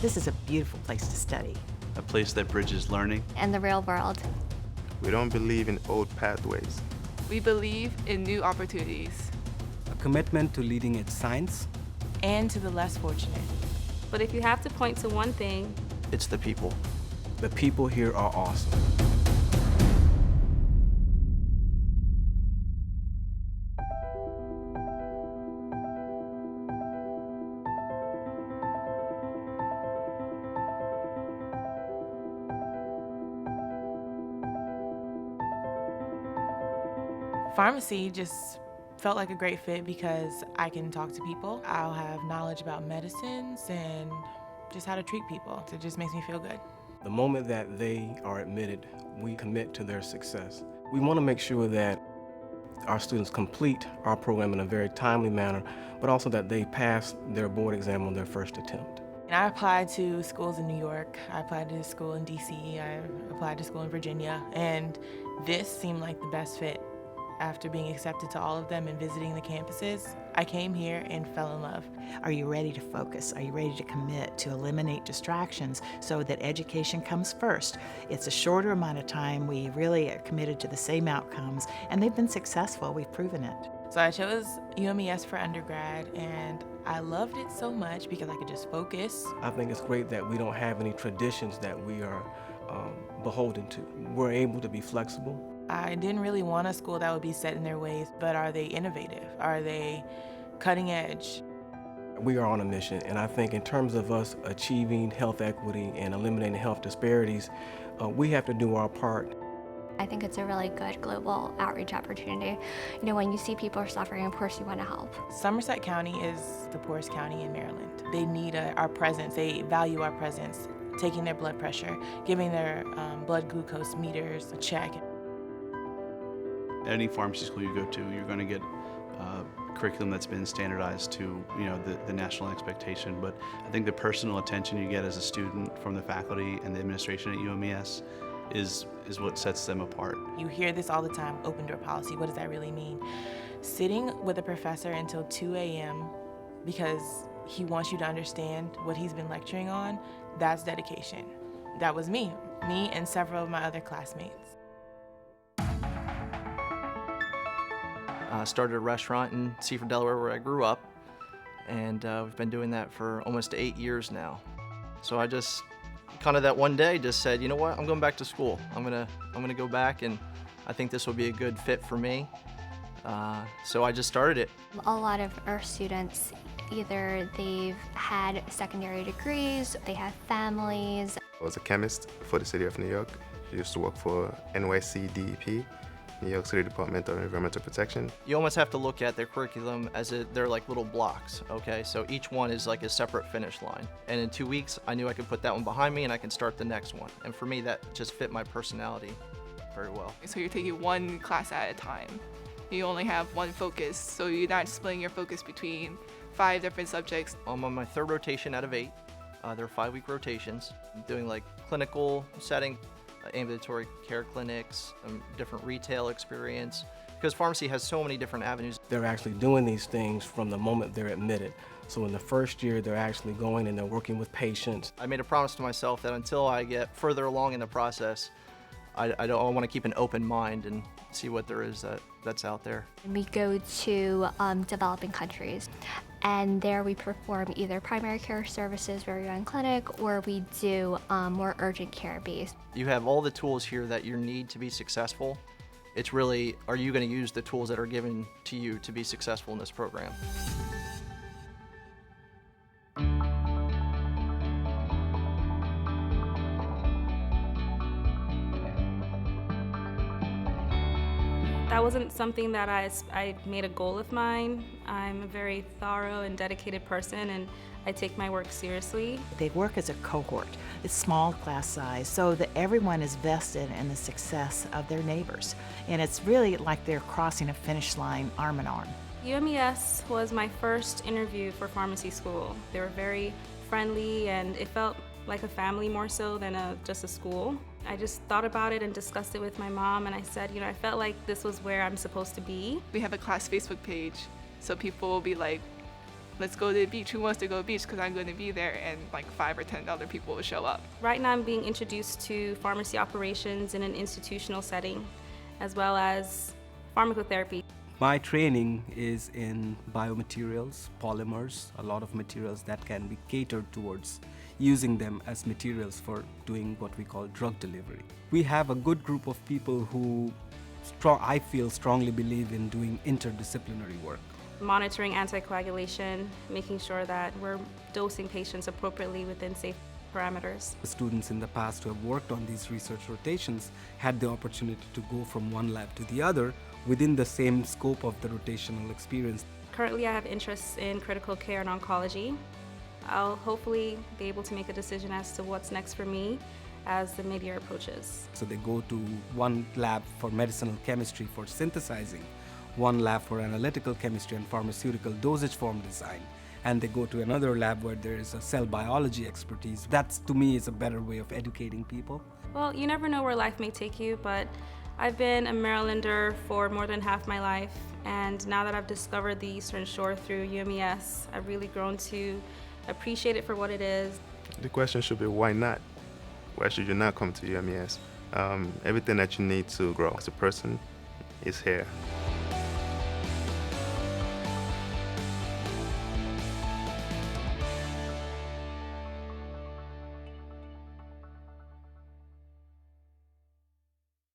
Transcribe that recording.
This is a beautiful place to study. A place that bridges learning and the real world. We don't believe in old pathways. We believe in new opportunities. A commitment to leading edge science. And to the less fortunate. But if you have to point to one thing, it's the people. The people here are awesome. Pharmacy just felt like a great fit because I can talk to people. I'll have knowledge about medicines and just how to treat people. It just makes me feel good. The moment that they are admitted, we commit to their success. We want to make sure that our students complete our program in a very timely manner, but also that they pass their board exam on their first attempt. And I applied to schools in New York, I applied to school in DC, I applied to school in Virginia, and this seemed like the best fit. After being accepted to all of them and visiting the campuses, I came here and fell in love. Are you ready to focus? Are you ready to commit to eliminate distractions so that education comes first? It's a shorter amount of time. We really are committed to the same outcomes, and they've been successful. We've proven it. So I chose UMES for undergrad, and I loved it so much because I could just focus. I think it's great that we don't have any traditions that we are beholden to. We're able to be flexible. I didn't really want a school that would be set in their ways, but are they innovative? Are they cutting edge? We are on a mission, and I think in terms of us achieving health equity and eliminating health disparities, we have to do our part. I think it's a really good global outreach opportunity. You know, when you see people are suffering, of course you want to help. Somerset County is the poorest county in Maryland. They need our presence. They value our presence, taking their blood pressure, giving their blood glucose meters a check. At any pharmacy school you go to, you're going to get curriculum that's been standardized to the national expectation. But I think the personal attention you get as a student from the faculty and the administration at UMES is what sets them apart. You hear this all the time, open door policy. What does that really mean? Sitting with a professor until 2 a.m. because he wants you to understand what he's been lecturing on, that's dedication. That was me and several of my other classmates. Started a restaurant in Seaford, Delaware, where I grew up, and we've been doing that for almost 8 years now. So I just kind of that one day just said, you know what, I'm going back to school. I'm gonna go back, and I think this will be a good fit for me. So I just started it. A lot of our students, either they've had secondary degrees, they have families. I was a chemist for the city of New York. I used to work for NYC DEP, New York City Department of Environmental Protection. You almost have to look at their curriculum as they're like little blocks, okay? So each one is like a separate finish line. And in 2 weeks, I knew I could put that one behind me and I can start the next one. And for me, that just fit my personality very well. So you're taking one class at a time. You only have one focus, so you're not splitting your focus between 5 different subjects. I'm on my 3rd rotation out of 8. They're 5-week rotations. I'm doing like clinical setting, ambulatory care clinics, different retail experience, because pharmacy has so many different avenues. They're actually doing these things from the moment they're admitted. So in the first year, they're actually going and they're working with patients. I made a promise to myself that until I get further along in the process, I want to keep an open mind and see what there is that's out there. We go to developing countries, and there we perform either primary care services where you're in clinic, or we do more urgent care based. You have all the tools here that you need to be successful. It's really, are you going to use the tools that are given to you to be successful in this program? that wasn't something that I made a goal of mine. I'm a very thorough and dedicated person, and I take my work seriously. They work as a cohort. It's small class size, so that everyone is vested in the success of their neighbors. And it's really like they're crossing a finish line arm in arm. UMES was my first interview for pharmacy school. They were very friendly, and it felt like a family more so than just a school. I just thought about it and discussed it with my mom, and I said, I felt like this was where I'm supposed to be. We have a class Facebook page, so people will be like, let's go to the beach. Who wants to go to the beach? Because I'm going to be there, and like 5 or 10 other people will show up. Right now I'm being introduced to pharmacy operations in an institutional setting, as well as pharmacotherapy. My training is in biomaterials, polymers, a lot of materials that can be catered towards using them as materials for doing what we call drug delivery. We have a good group of people who I feel strongly believe in doing interdisciplinary work. Monitoring anticoagulation, making sure that we're dosing patients appropriately within safe parameters. The students in the past who have worked on these research rotations had the opportunity to go from one lab to the other within the same scope of the rotational experience. Currently I have interests in critical care and oncology. I'll hopefully be able to make a decision as to what's next for me as the mid-year approaches. So they go to one lab for medicinal chemistry for synthesizing, one lab for analytical chemistry and pharmaceutical dosage form design, and they go to another lab where there is a cell biology expertise. That, to me, is a better way of educating people. Well, you never know where life may take you, but I've been a Marylander for more than half my life, and now that I've discovered the Eastern Shore through UMES, I've really grown to appreciate it for what it is. The question should be, why not? Why should you not come to UMES? Everything that you need to grow as a person is here.